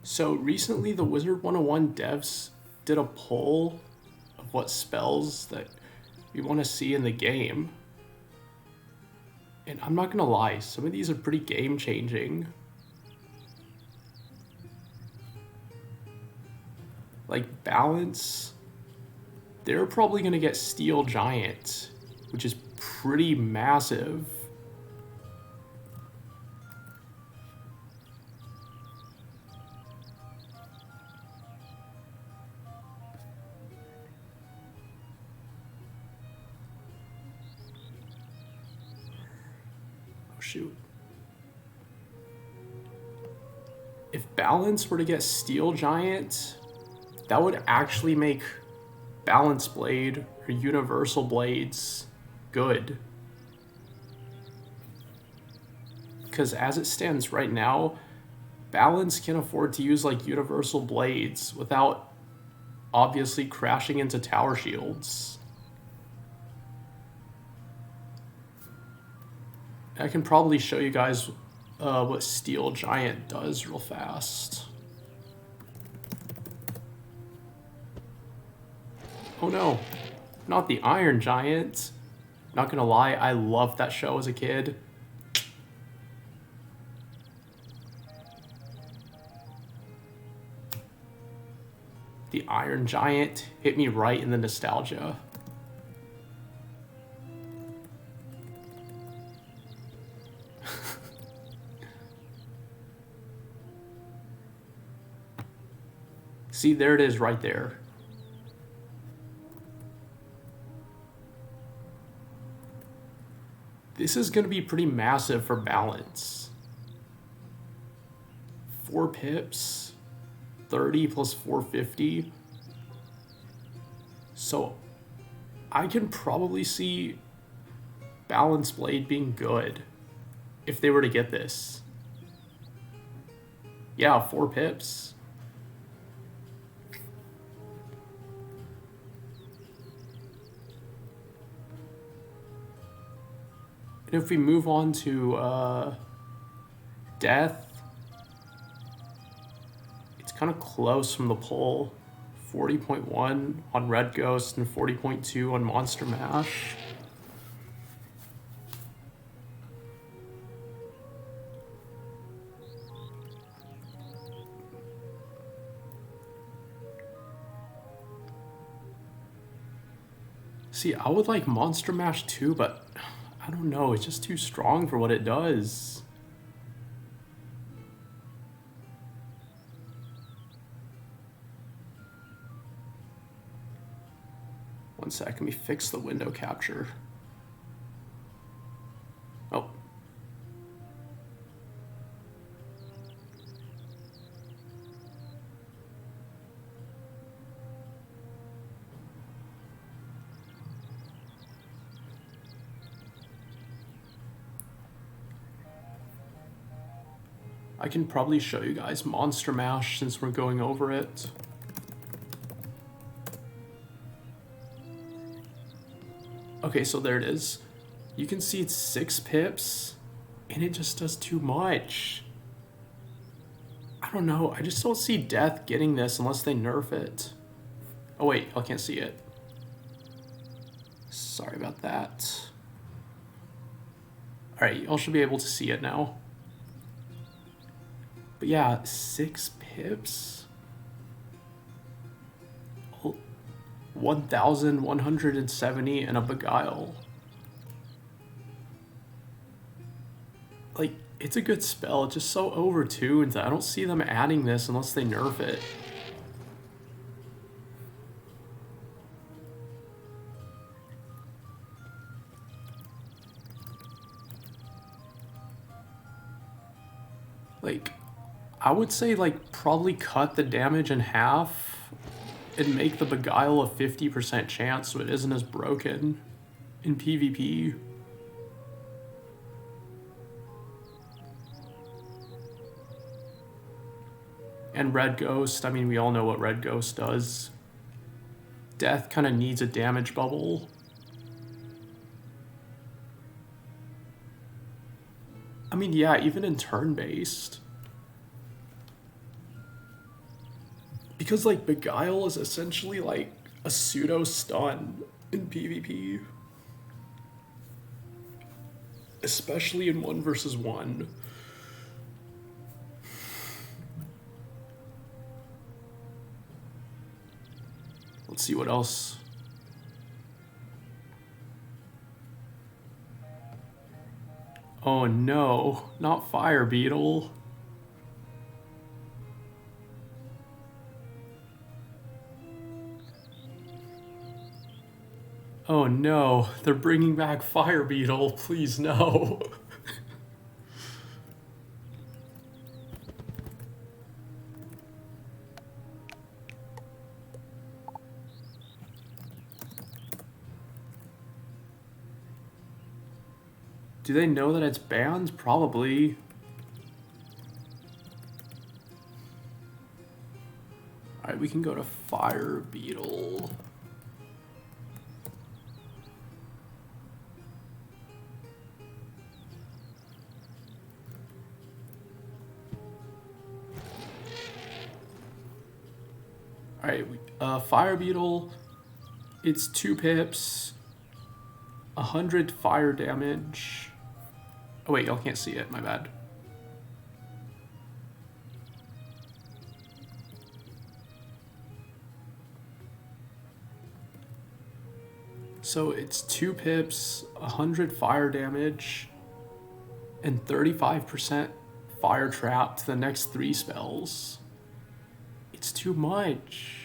So recently, the Wizard101 devs did a poll of what spells that we want to see in the game. And I'm not gonna lie, some of these are pretty game changing. Like Balance, they're probably gonna get Steel Giant, which is pretty massive. Oh shoot. If Balance were to get Steel Giant, that would actually make Balance Blade or Universal Blades good. Because as it stands right now, Balance can afford to use like Universal Blades without obviously crashing into tower shields. I can probably show you guys what Steel Giant does real fast. Oh no, not the Iron Giant. Not gonna lie, I loved that show as a kid. The Iron Giant hit me right in the nostalgia. See, there it is right there. This is going to be pretty massive for Balance. 4 pips, 30 plus 450. So I can probably see Balance Blade being good if they were to get this. Yeah, 4 pips. And if we move on to Death, it's kind of close from the poll. 40.1 on Red Ghost and 40.2 on Monster Mash. See, I would like Monster Mash too, but I don't know, it's just too strong for what it does. One sec, let me fix the window capture. Oh. I can probably show you guys Monster Mash since we're going over it. Okay, so there it is. You can see it's 6 pips, and it just does too much. I don't know, I just don't see Death getting this unless they nerf it. Oh wait, I can't see it. Sorry about that. Alright, y'all should be able to see it now. But yeah, 6 pips? 1,170 and a Beguile. Like, it's a good spell, it's just so overtuned. I don't see them adding this unless they nerf it. Like, I would say, like, probably cut the damage in half and make the Beguile a 50% chance so it isn't as broken in PvP. And Red Ghost, I mean, we all know what Red Ghost does. Death kind of needs a damage bubble. I mean, yeah, even in turn-based. Because, like, Beguile is essentially, like, a pseudo-stun in PvP. Especially in 1v1. Let's see what else. Oh no, not Fire Beetle. Oh no, they're bringing back Fire Beetle. Please no. Do they know that it's banned? Probably. Alright, we can go to Fire Beetle. Alright, Fire Beetle, it's 2 pips, 100 fire damage. Oh wait, y'all can't see it, my bad. So it's 2 pips, 100 fire damage, and 35% fire trap to the next 3 spells. It's too much.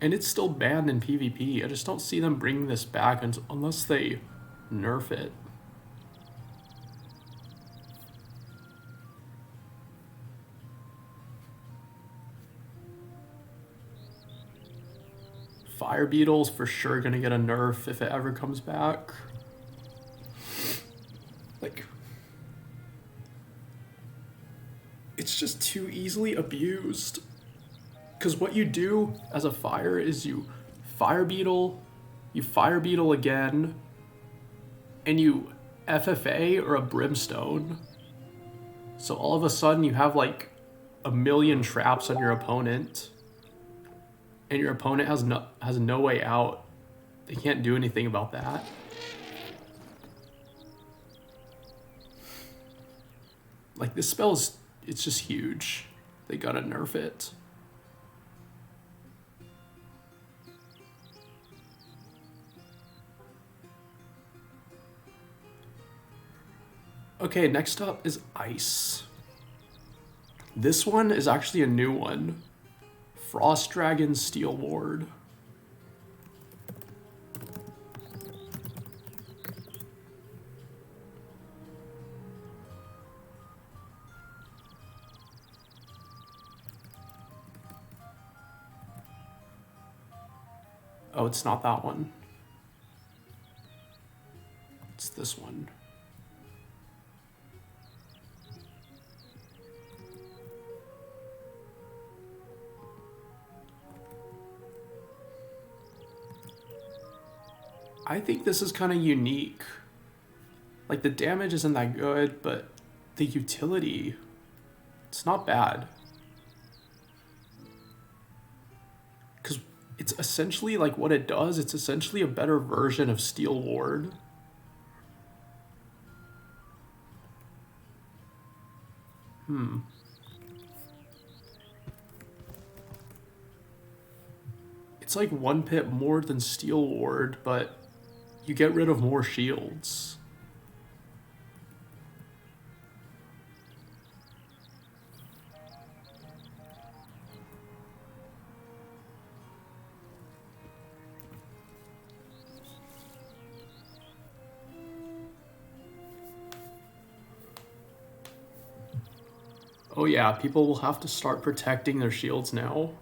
And it's still banned in PvP. I just don't see them bringing this back unless they nerf it. Fire Beetle's for sure gonna get a nerf if it ever comes back. Like, it's just too easily abused. Because what you do as a fire is you Fire Beetle again, and you FFA or a Brimstone. So all of a sudden you have like a million traps on your opponent, and your opponent has no way out. They can't do anything about that. Like, this spell it's just huge. They gotta nerf it. Okay, next up is Ice. This one is actually a new one. Frost Dragon Steel Ward. Oh, it's not that one. It's this one. I think this is kind of unique. Like, the damage isn't that good, but the utility, it's not bad. Because it's essentially, like, what it does, it's essentially a better version of Steel Ward. It's like 1 pip more than Steel Ward, but you get rid of more shields. Oh yeah, people will have to start protecting their shields now.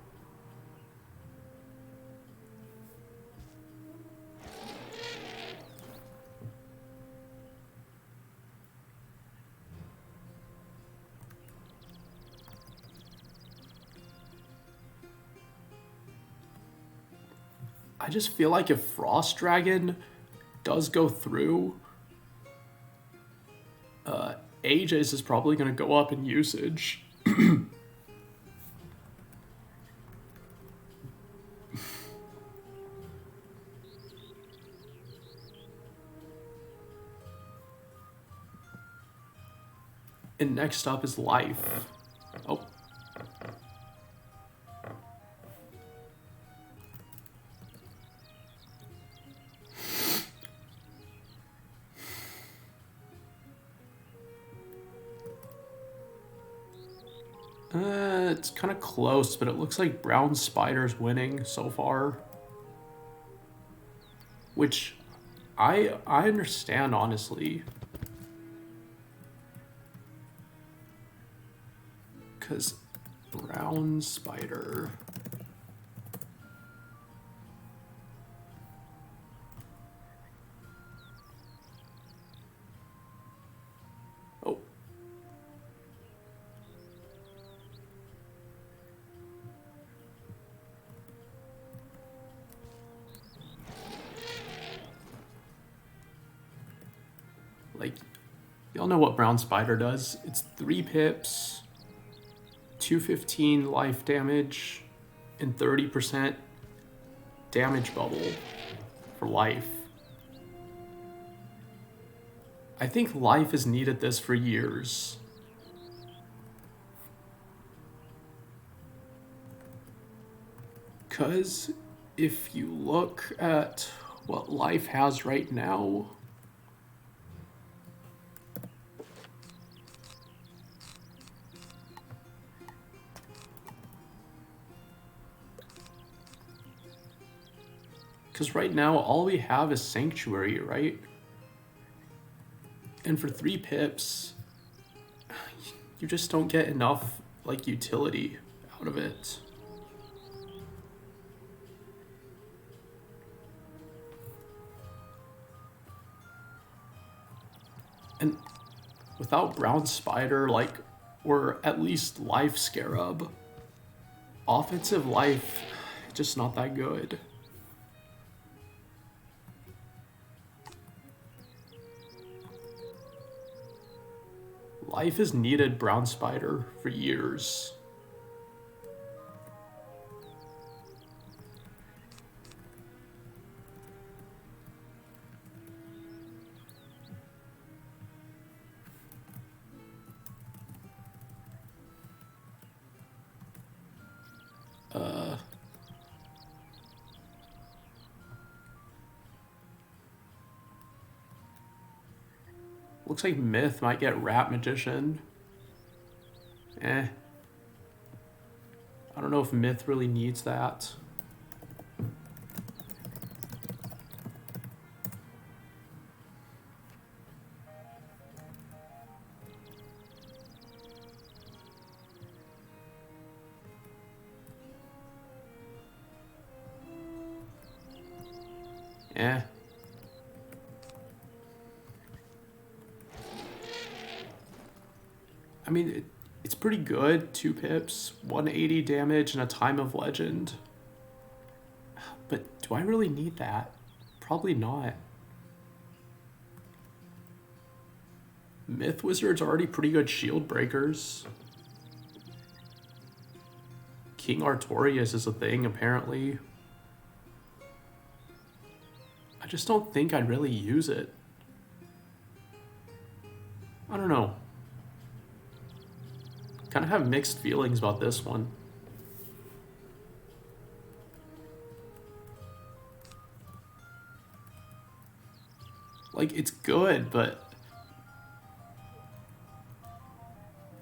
I just feel like if Frost Dragon does go through, ages is probably going to go up in usage. And next up is life. Oh. It's kind of close, but it looks like Brown Spider's winning so far. Which I understand, honestly. Because Brown Spider... Oh. Like, y'all know what Brown Spider does. It's 3 pips, 215 life damage, and 30% damage bubble for life. I think life has needed this for years. Because if you look at what life has right now, because right now all we have is Sanctuary, right? And for 3 pips, you just don't get enough, like, utility out of it. And without Brown Spider, like, or at least Life Scarab, offensive life, just not that good. Life has needed Brown Spider for years. Looks like Myth might get Rat Magician. I don't know if Myth really needs that. I mean, it's pretty good. 2 pips, 180 damage, and a Time of Legend. But do I really need that? Probably not. Myth Wizard's already pretty good shield breakers. King Artorias is a thing, apparently. I just don't think I'd really use it. I don't know. Kind of have mixed feelings about this one. Like, it's good, but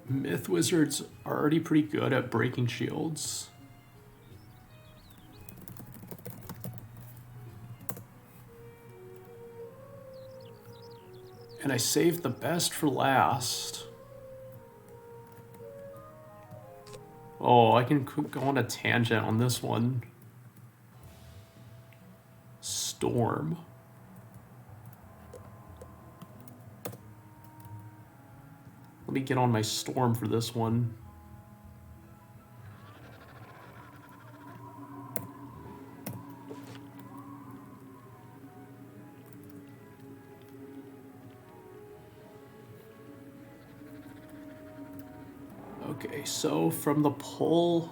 Myth Wizards are already pretty good at breaking shields. And I saved the best for last. Oh, I can go on a tangent on this one. Storm. Let me get on my Storm for this one. Okay, so from the pull...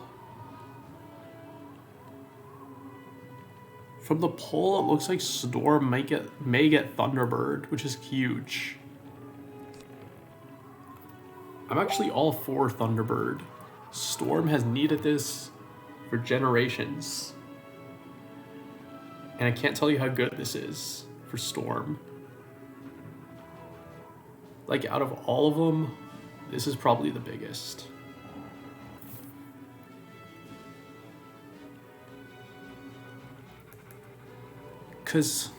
From the pull, it looks like Storm may get Thunderbird, which is huge. I'm actually all for Thunderbird. Storm has needed this for generations. And I can't tell you how good this is for Storm. Like, out of all of them, this is probably the biggest. Because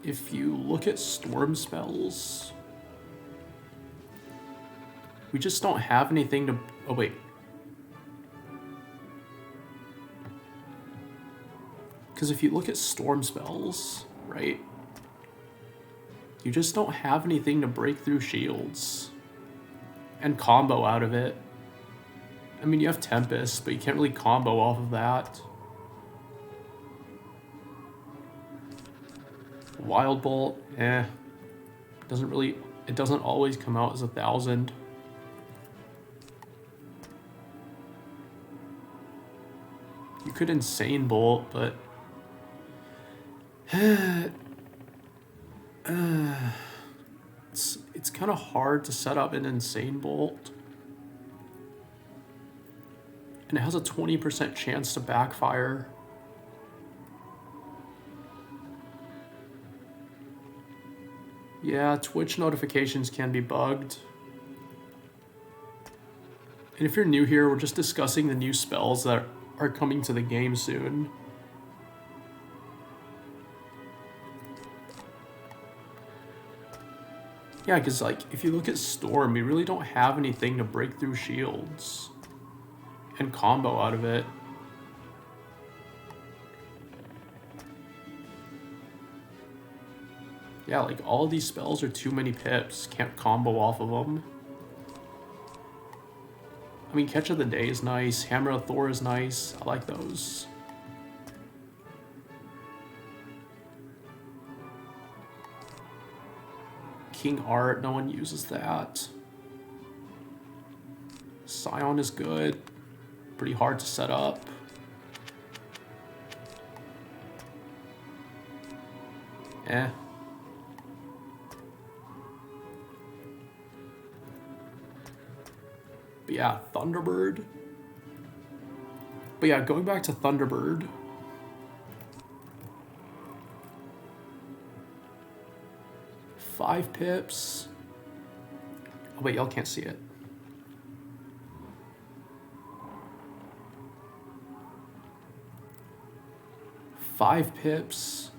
if you look at Storm spells, we just don't have anything to... Oh, wait. Because if you look at Storm spells, right, you just don't have anything to break through shields and combo out of it. I mean, you have Tempest, but you can't really combo off of that. Wild Bolt, it doesn't always come out as 1,000. You could Insane Bolt, but it's kind of hard to set up an Insane Bolt. And it has a 20% chance to backfire. Yeah, Twitch notifications can be bugged. And if you're new here, we're just discussing the new spells that are coming to the game soon. Yeah, because like, if you look at Storm, we really don't have anything to break through shields and combo out of it. Yeah, like, all of these spells are too many pips. Can't combo off of them. I mean, Catch of the Day is nice. Hammer of Thor is nice. I like those. King Art, no one uses that. Scion is good. Pretty hard to set up. Eh. But yeah, Thunderbird. But yeah, going back to Thunderbird. Five pips. Oh wait, y'all can't see it. Five pips.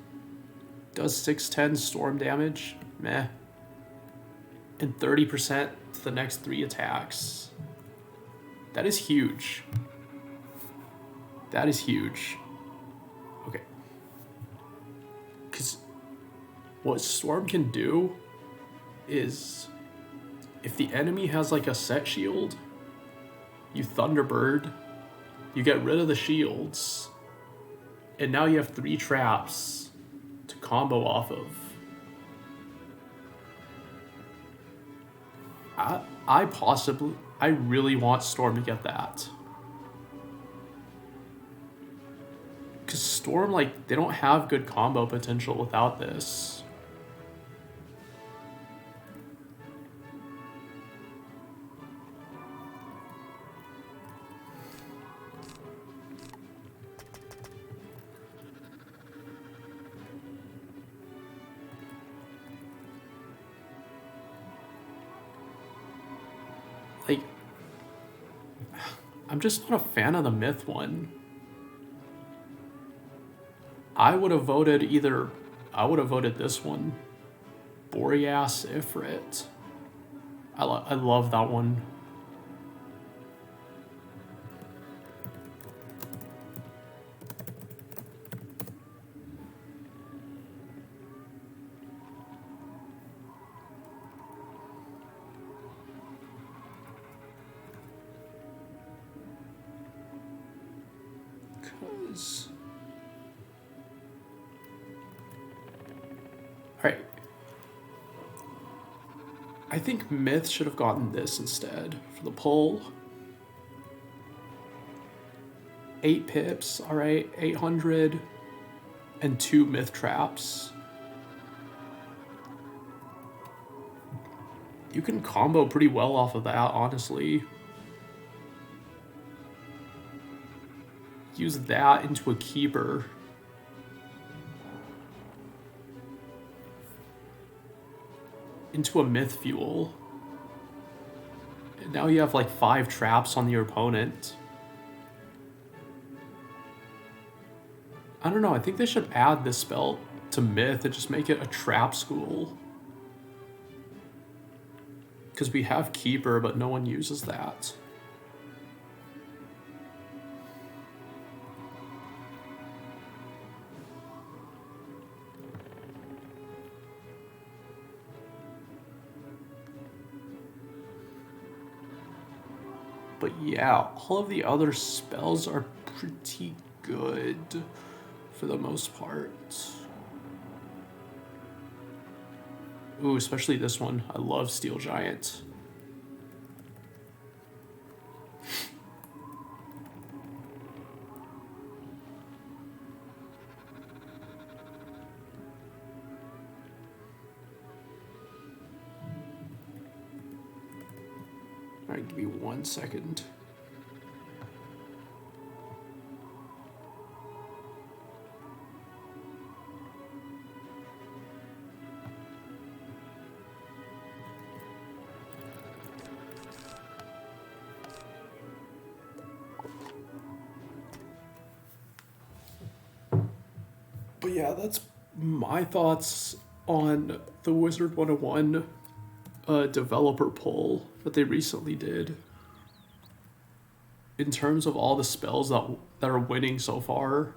Does 610 storm damage. Meh. And 30% to the next 3 attacks. That is huge. That is huge. Okay. Because what Storm can do is, if the enemy has like a set shield, you Thunderbird, you get rid of the shields, and now you have 3 traps to combo off of. I really want Storm to get that. Because Storm, like, they don't have good combo potential without this. Like, I'm just not a fan of the Myth one. I would have voted this one. Boreas Ifrit. I love that one. Alright. I think Myth should have gotten this instead for the pull. 8 pips, all right, 800, and 2 Myth traps. You can combo pretty well off of that, honestly. Use that into a keeper. Into a Myth fuel. And now you have like 5 traps on your opponent. I don't know, I think they should add this spell to Myth and just make it a trap school. Because we have Keeper, but no one uses that. But yeah, all of the other spells are pretty good for the most part. Ooh, especially this one. I love Steel Giant. All right, give me 1 second. But yeah, that's my thoughts on the Wizard101 developer poll that they recently did. In terms of all the spells that are winning so far,